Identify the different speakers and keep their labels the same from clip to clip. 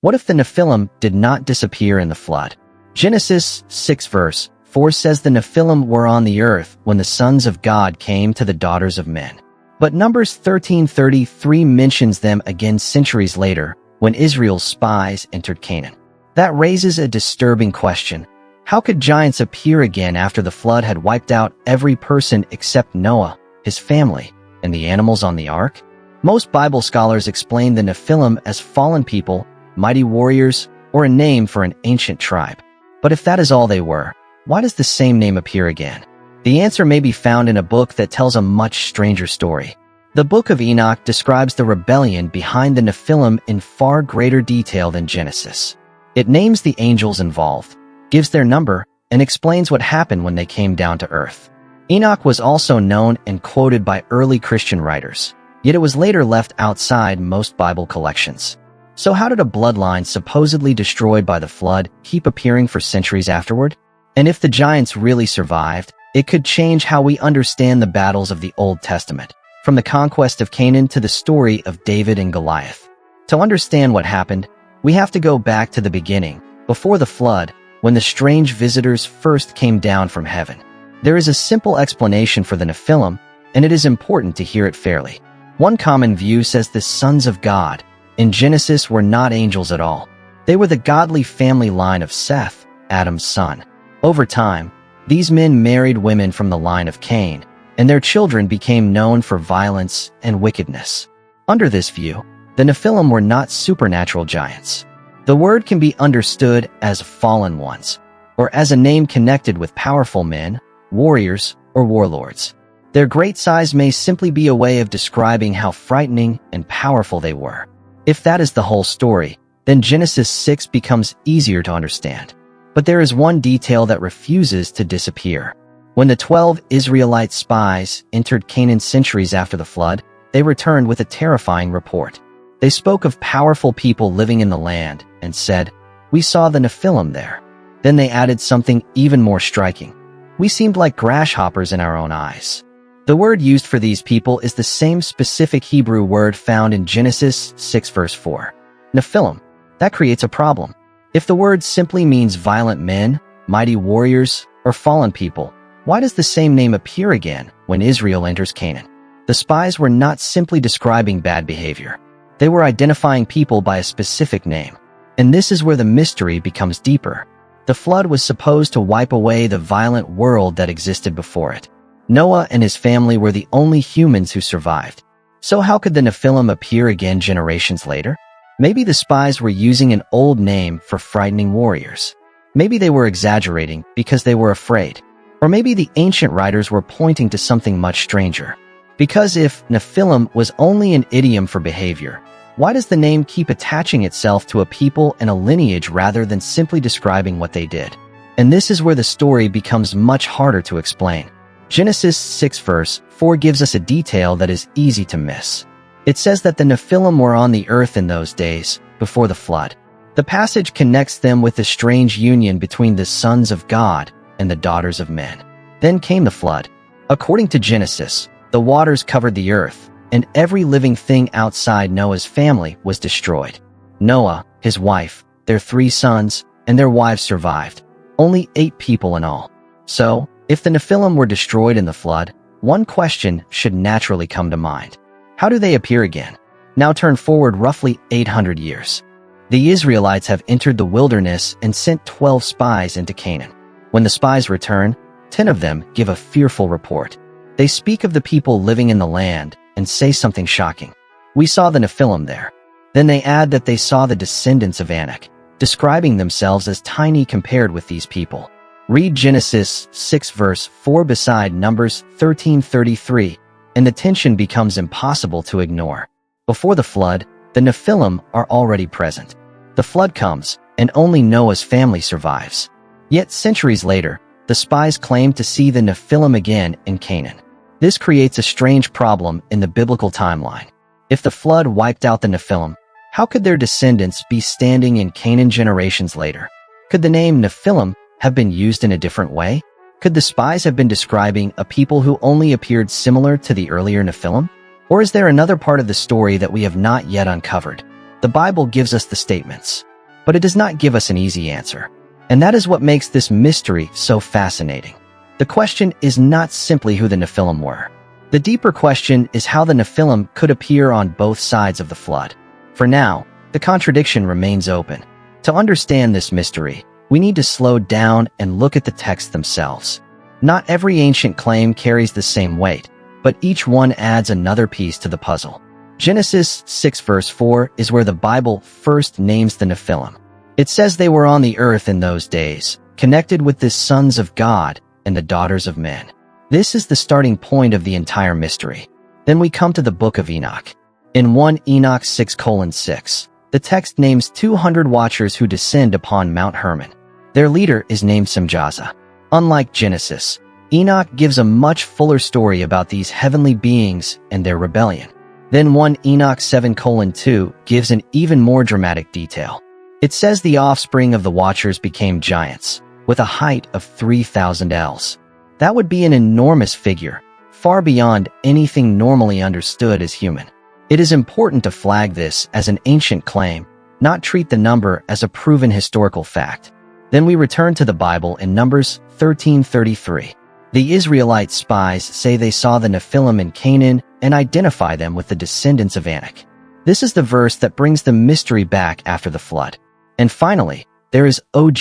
Speaker 1: What if the Nephilim did not disappear in the flood? Genesis 6 verse 4 says the Nephilim were on the earth when the sons of God came to the daughters of men. But Numbers 13:33 mentions them again centuries later when Israel's spies entered Canaan. That raises a disturbing question. How could giants appear again after the flood had wiped out every person except Noah, his family, and the animals on the ark? Most Bible scholars explain the Nephilim as fallen people, mighty warriors, or a name for an ancient tribe. But if that is all they were, why does the same name appear again? The answer may be found in a book that tells a much stranger story. The Book of Enoch describes the rebellion behind the Nephilim in far greater detail than Genesis. It names the angels involved, gives their number, and explains what happened when they came down to earth. Enoch was also known and quoted by early Christian writers, yet it was later left outside most Bible collections. So how did a bloodline supposedly destroyed by the flood keep appearing for centuries afterward? And if the giants really survived, it could change how we understand the battles of the Old Testament, from the conquest of Canaan to the story of David and Goliath. To understand what happened, we have to go back to the beginning, before the flood, when the strange visitors first came down from heaven. There is a simple explanation for the Nephilim, and it is important to hear it fairly. One common view says the sons of God in Genesis were not angels at all. They were the godly family line of Seth, Adam's son. Over time, these men married women from the line of Cain, and their children became known for violence and wickedness. Under this view, the Nephilim were not supernatural giants. The word can be understood as fallen ones, or as a name connected with powerful men, warriors, or warlords. Their great size may simply be a way of describing how frightening and powerful they were. If that is the whole story, then Genesis 6 becomes easier to understand. But there is one detail that refuses to disappear. When the 12 Israelite spies entered Canaan centuries after the flood, they returned with a terrifying report. They spoke of powerful people living in the land and said, "We saw the Nephilim there." Then they added something even more striking. "We seemed like grasshoppers in our own eyes." The word used for these people is the same specific Hebrew word found in Genesis 6 verse 4. Nephilim. That creates a problem. If the word simply means violent men, mighty warriors, or fallen people, why does the same name appear again when Israel enters Canaan? The spies were not simply describing bad behavior. They were identifying people by a specific name. And this is where the mystery becomes deeper. The flood was supposed to wipe away the violent world that existed before it. Noah and his family were the only humans who survived. So how could the Nephilim appear again generations later? Maybe the spies were using an old name for frightening warriors. Maybe they were exaggerating because they were afraid. Or maybe the ancient writers were pointing to something much stranger. Because if Nephilim was only an idiom for behavior, why does the name keep attaching itself to a people and a lineage rather than simply describing what they did? And this is where the story becomes much harder to explain. Genesis 6 verse 4 gives us a detail that is easy to miss. It says that the Nephilim were on the earth in those days, before the flood. The passage connects them with the strange union between the sons of God and the daughters of men. Then came the flood. According to Genesis, the waters covered the earth, and every living thing outside Noah's family was destroyed. Noah, his wife, their 3 sons, and their wives survived. Only 8 people in all. So, if the Nephilim were destroyed in the flood, one question should naturally come to mind. How do they appear again? Now turn forward roughly 800 years. The Israelites have entered the wilderness and sent 12 spies into Canaan. When the spies return, 10 of them give a fearful report. They speak of the people living in the land and say something shocking. "We saw the Nephilim there." Then they add that they saw the descendants of Anak, describing themselves as tiny compared with these people. Read Genesis 6 verse 4 beside Numbers 13:33, and the tension becomes impossible to ignore. Before the flood, the Nephilim are already present. The flood comes, and only Noah's family survives. Yet centuries later, the spies claim to see the Nephilim again in Canaan. This creates a strange problem in the biblical timeline. If the flood wiped out the Nephilim, how could their descendants be standing in Canaan generations later? Could the name Nephilim have been used in a different way? Could the spies have been describing a people who only appeared similar to the earlier Nephilim? Or is there another part of the story that we have not yet uncovered? The Bible gives us the statements, but it does not give us an easy answer. And that is what makes this mystery so fascinating. The question is not simply who the Nephilim were. The deeper question is how the Nephilim could appear on both sides of the flood. For now, the contradiction remains open. To understand this mystery, we need to slow down and look at the texts themselves. Not every ancient claim carries the same weight, but each one adds another piece to the puzzle. Genesis 6 verse 4 is where the Bible first names the Nephilim. It says they were on the earth in those days, connected with the sons of God and the daughters of men. This is the starting point of the entire mystery. Then we come to the Book of Enoch. In 1 Enoch 6:6, the text names 200 watchers who descend upon Mount Hermon. Their leader is named Semjaza. Unlike Genesis, Enoch gives a much fuller story about these heavenly beings and their rebellion. Then 1 Enoch 7:2 gives an even more dramatic detail. It says the offspring of the watchers became giants, with a height of 3,000 ells. That would be an enormous figure, far beyond anything normally understood as human. It is important to flag this as an ancient claim, not treat the number as a proven historical fact. Then we return to the Bible in Numbers 13:33. The Israelite spies say they saw the Nephilim in Canaan and identify them with the descendants of Anak. This is the verse that brings the mystery back after the flood. And finally, there is Og,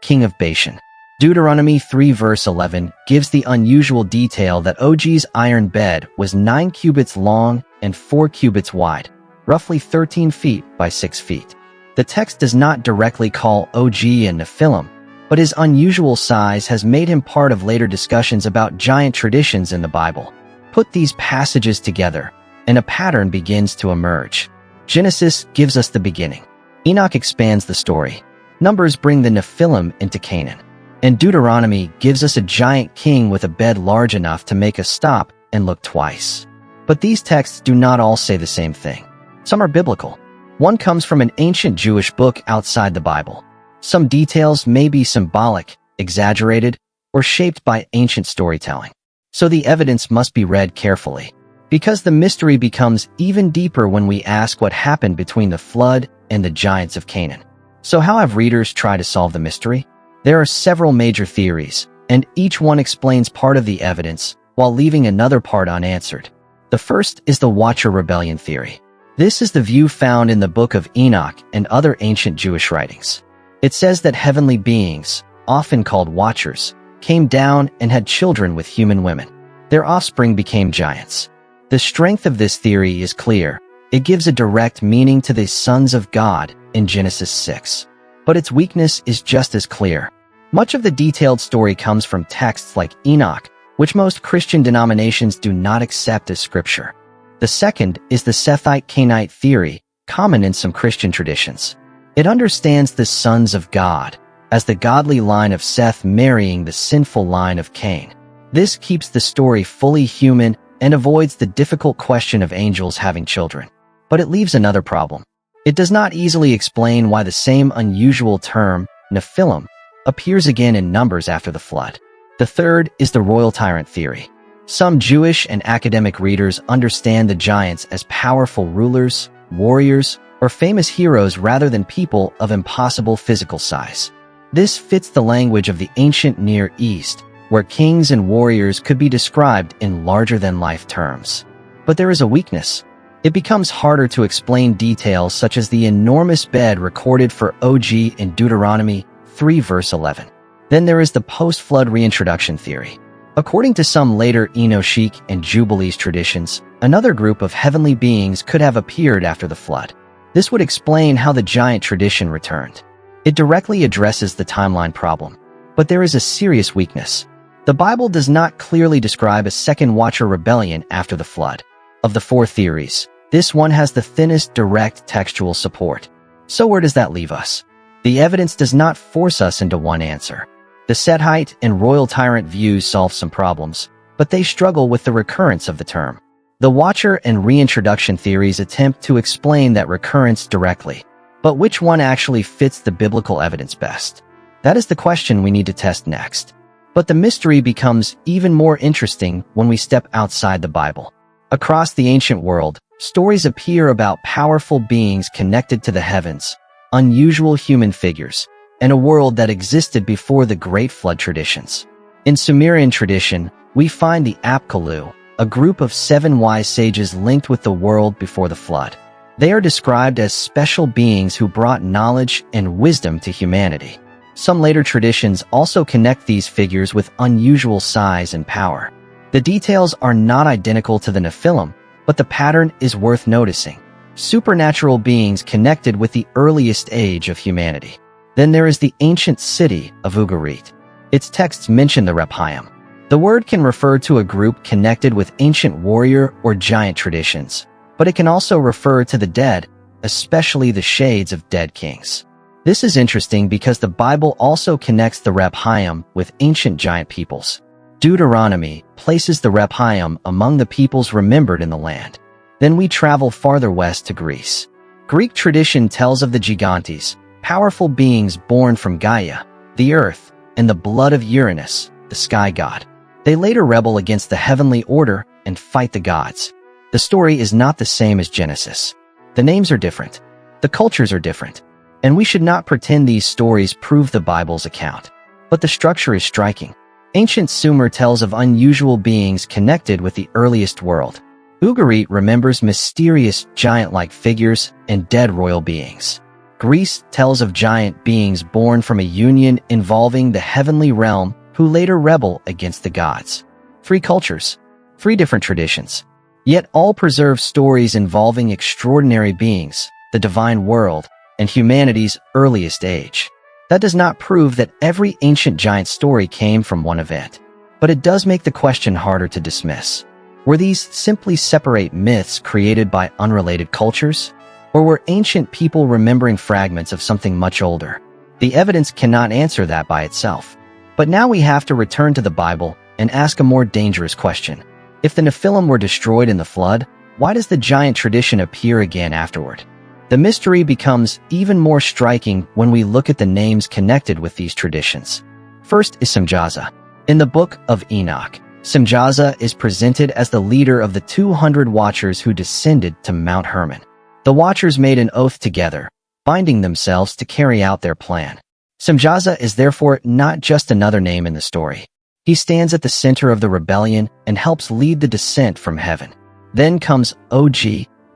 Speaker 1: king of Bashan. Deuteronomy 3 verse 11 gives the unusual detail that Og's iron bed was 9 cubits long and 4 cubits wide, roughly 13 feet by 6 feet. The text does not directly call Og a Nephilim, but his unusual size has made him part of later discussions about giant traditions in the Bible. Put these passages together, and a pattern begins to emerge. Genesis gives us the beginning. Enoch expands the story. Numbers bring the Nephilim into Canaan. And Deuteronomy gives us a giant king with a bed large enough to make us stop and look twice. But these texts do not all say the same thing. Some are biblical. One comes from an ancient Jewish book outside the Bible. Some details may be symbolic, exaggerated, or shaped by ancient storytelling. So the evidence must be read carefully, because the mystery becomes even deeper when we ask what happened between the flood and the giants of Canaan. So how have readers tried to solve the mystery? There are several major theories, and each one explains part of the evidence while leaving another part unanswered. The first is the Watcher Rebellion theory. This is the view found in the Book of Enoch and other ancient Jewish writings. It says that heavenly beings, often called watchers, came down and had children with human women. Their offspring became giants. The strength of this theory is clear. It gives a direct meaning to the sons of God in Genesis 6. But its weakness is just as clear. Much of the detailed story comes from texts like Enoch, which most Christian denominations do not accept as scripture. The second is the Sethite-Cainite theory, common in some Christian traditions. It understands the sons of God as the godly line of Seth marrying the sinful line of Cain. This keeps the story fully human and avoids the difficult question of angels having children. But it leaves another problem. It does not easily explain why the same unusual term, Nephilim, appears again in Numbers after the flood. The third is the royal tyrant theory. Some Jewish and academic readers understand the giants as powerful rulers, warriors, or famous heroes rather than people of impossible physical size. This fits the language of the ancient Near East, where kings and warriors could be described in larger-than-life terms. But there is a weakness. It becomes harder to explain details such as the enormous bed recorded for Og in Deuteronomy 3 verse 11. Then there is the post-flood reintroduction theory. According to some later Enochic and Jubilees traditions, another group of heavenly beings could have appeared after the flood. This would explain how the giant tradition returned. It directly addresses the timeline problem. But there is a serious weakness. The Bible does not clearly describe a second Watcher rebellion after the flood. Of the four theories, this one has the thinnest direct textual support. So where does that leave us? The evidence does not force us into one answer. The Sethite and royal tyrant views solve some problems, but they struggle with the recurrence of the term. The Watcher and reintroduction theories attempt to explain that recurrence directly. But which one actually fits the biblical evidence best? That is the question we need to test next. But the mystery becomes even more interesting when we step outside the Bible. Across the ancient world, stories appear about powerful beings connected to the heavens, unusual human figures, and a world that existed before the Great Flood traditions. In Sumerian tradition, we find the Apkallu, a group of 7 wise sages linked with the world before the flood. They are described as special beings who brought knowledge and wisdom to humanity. Some later traditions also connect these figures with unusual size and power. The details are not identical to the Nephilim, but the pattern is worth noticing. Supernatural beings connected with the earliest age of humanity. Then there is the ancient city of Ugarit. Its texts mention the Rephaim. The word can refer to a group connected with ancient warrior or giant traditions, but it can also refer to the dead, especially the shades of dead kings. This is interesting because the Bible also connects the Rephaim with ancient giant peoples. Deuteronomy places the Rephaim among the peoples remembered in the land. Then we travel farther west to Greece. Greek tradition tells of the Gigantes, powerful beings born from Gaia, the earth, and the blood of Uranus, the sky god. They later rebel against the heavenly order and fight the gods. The story is not the same as Genesis. The names are different. The cultures are different. And we should not pretend these stories prove the Bible's account. But the structure is striking. Ancient Sumer tells of unusual beings connected with the earliest world. Ugarit remembers mysterious giant-like figures and dead royal beings. Greece tells of giant beings born from a union involving the heavenly realm who later rebel against the gods. 3 cultures, 3 different traditions, yet all preserve stories involving extraordinary beings, the divine world, and humanity's earliest age. That does not prove that every ancient giant story came from one event, but it does make the question harder to dismiss. Were these simply separate myths created by unrelated cultures? Or were ancient people remembering fragments of something much older? The evidence cannot answer that by itself. But now we have to return to the Bible and ask a more dangerous question. If the Nephilim were destroyed in the flood, why does the giant tradition appear again afterward? The mystery becomes even more striking when we look at the names connected with these traditions. First is Semjaza. In the Book of Enoch, Semjaza is presented as the leader of the 200 watchers who descended to Mount Hermon. The watchers made an oath together, binding themselves to carry out their plan. Semjaza is therefore not just another name in the story. He stands at the center of the rebellion and helps lead the descent from heaven. Then comes Og,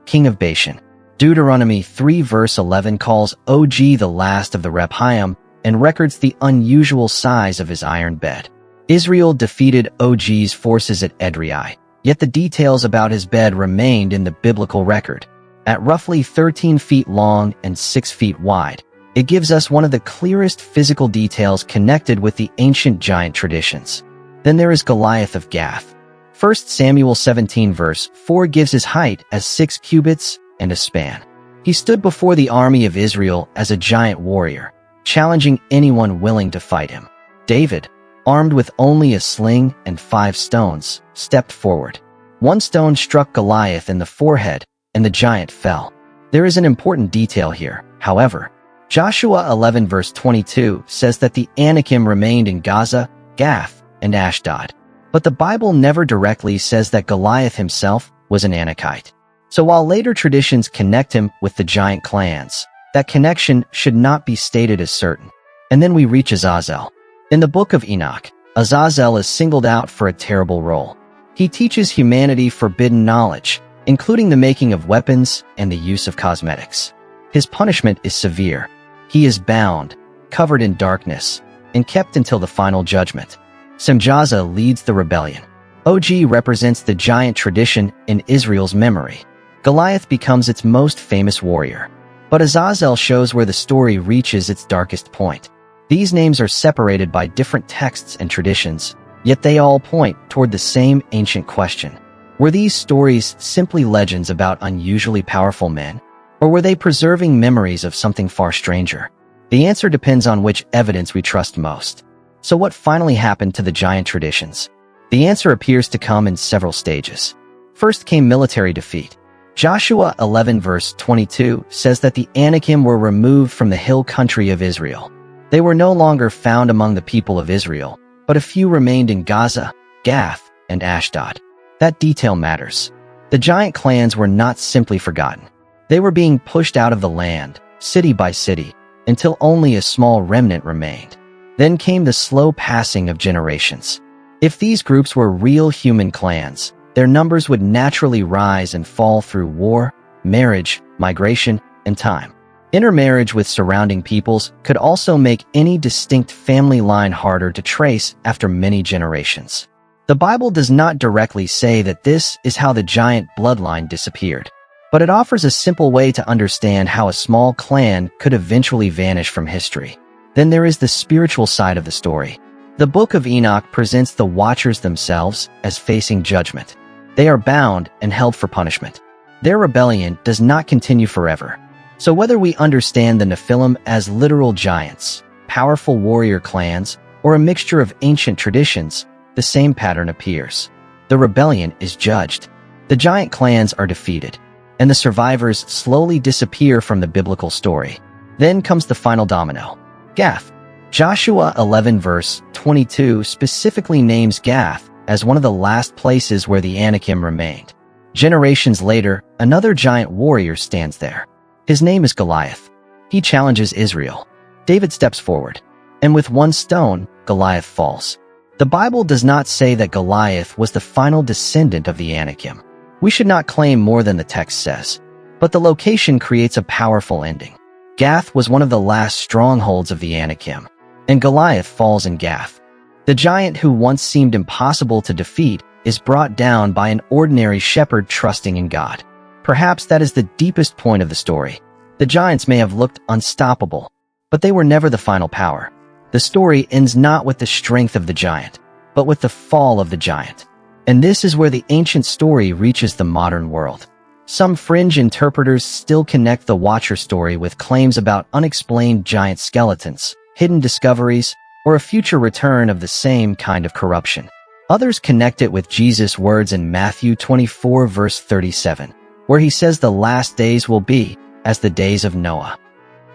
Speaker 1: king of Bashan. Deuteronomy 3 verse 11 calls Og the last of the Rephaim and records the unusual size of his iron bed. Israel defeated Og's forces at Edrei, yet the details about his bed remained in the biblical record. At roughly 13 feet long and 6 feet wide, it gives us one of the clearest physical details connected with the ancient giant traditions. Then there is Goliath of Gath. 1 Samuel 17 verse 4 gives his height as 6 cubits and a span. He stood before the army of Israel as a giant warrior, challenging anyone willing to fight him. David, armed with only a sling and 5 stones, stepped forward. 1 stone struck Goliath in the forehead, and the giant fell. There is an important detail here, however. Joshua 11 verse 22 says that the Anakim remained in Gaza, Gath, and Ashdod. But the Bible never directly says that Goliath himself was an Anakite. So while later traditions connect him with the giant clans, that connection should not be stated as certain. And then we reach Azazel. In the Book of Enoch, Azazel is singled out for a terrible role. He teaches humanity forbidden knowledge, including the making of weapons and the use of cosmetics. His punishment is severe. He is bound, covered in darkness, and kept until the final judgment. Semjaza leads the rebellion. Og represents the giant tradition in Israel's memory. Goliath becomes its most famous warrior. But Azazel shows where the story reaches its darkest point. These names are separated by different texts and traditions, yet they all point toward the same ancient question. Were these stories simply legends about unusually powerful men? Or were they preserving memories of something far stranger? The answer depends on which evidence we trust most. So what finally happened to the giant traditions? The answer appears to come in several stages. First came military defeat. Joshua 11 verse 22 says that the Anakim were removed from the hill country of Israel. They were no longer found among the people of Israel, but a few remained in Gaza, Gath, and Ashdod. That detail matters. The giant clans were not simply forgotten. They were being pushed out of the land, city by city, until only a small remnant remained. Then came the slow passing of generations. If these groups were real human clans, their numbers would naturally rise and fall through war, marriage, migration, and time. Intermarriage with surrounding peoples could also make any distinct family line harder to trace after many generations. The Bible does not directly say that this is how the giant bloodline disappeared, but it offers a simple way to understand how a small clan could eventually vanish from history. Then there is the spiritual side of the story. The Book of Enoch presents the Watchers themselves as facing judgment. They are bound and held for punishment. Their rebellion does not continue forever. So whether we understand the Nephilim as literal giants, powerful warrior clans, or a mixture of ancient traditions, the same pattern appears. The rebellion is judged. The giant clans are defeated, and the survivors slowly disappear from the biblical story. Then comes the final domino, Gath. Joshua 11 verse 22 specifically names Gath as one of the last places where the Anakim remained. Generations later, another giant warrior stands there. His name is Goliath. He challenges Israel. David steps forward, and with one stone, Goliath falls. The Bible does not say that Goliath was the final descendant of the Anakim. We should not claim more than the text says, but the location creates a powerful ending. Gath was one of the last strongholds of the Anakim, and Goliath falls in Gath. The giant who once seemed impossible to defeat is brought down by an ordinary shepherd trusting in God. Perhaps that is the deepest point of the story. The giants may have looked unstoppable, but they were never the final power. The story ends not with the strength of the giant, but with the fall of the giant. And this is where the ancient story reaches the modern world. Some fringe interpreters still connect the Watcher story with claims about unexplained giant skeletons, hidden discoveries, or a future return of the same kind of corruption. Others connect it with Jesus' words in Matthew 24 verse 37. Where he says the last days will be as the days of Noah.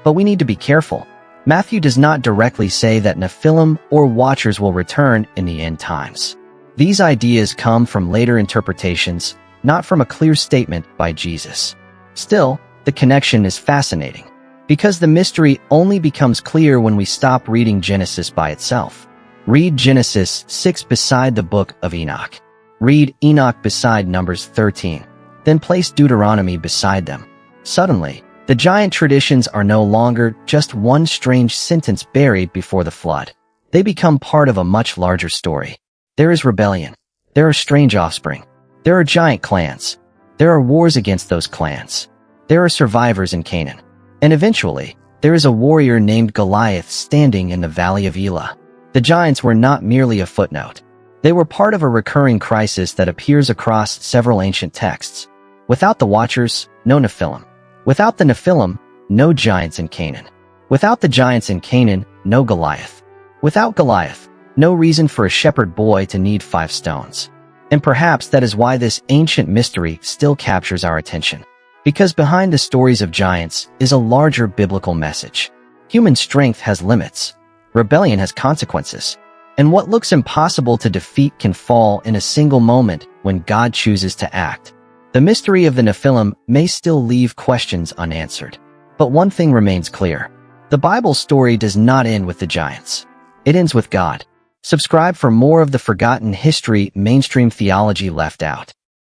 Speaker 1: But we need to be careful. Matthew does not directly say that Nephilim or Watchers will return in the end times. These ideas come from later interpretations, not from a clear statement by Jesus. Still, the connection is fascinating, because the mystery only becomes clear when we stop reading Genesis by itself. Read Genesis 6 beside the Book of Enoch. Read Enoch beside Numbers 13. Then place Deuteronomy beside them. Suddenly, the giant traditions are no longer just one strange sentence buried before the flood. They become part of a much larger story. There is rebellion. There are strange offspring. There are giant clans. There are wars against those clans. There are survivors in Canaan. And eventually, there is a warrior named Goliath standing in the valley of Elah. The giants were not merely a footnote. They were part of a recurring crisis that appears across several ancient texts. Without the Watchers, no Nephilim. Without the Nephilim, no giants in Canaan. Without the giants in Canaan, no Goliath. Without Goliath, no reason for a shepherd boy to need 5 stones. And perhaps that is why this ancient mystery still captures our attention. Because behind the stories of giants is a larger biblical message. Human strength has limits. Rebellion has consequences. And what looks impossible to defeat can fall in a single moment when God chooses to act. The mystery of the Nephilim may still leave questions unanswered. But one thing remains clear. The Bible's story does not end with the giants. It ends with God. Subscribe for more of the forgotten history mainstream theology left out.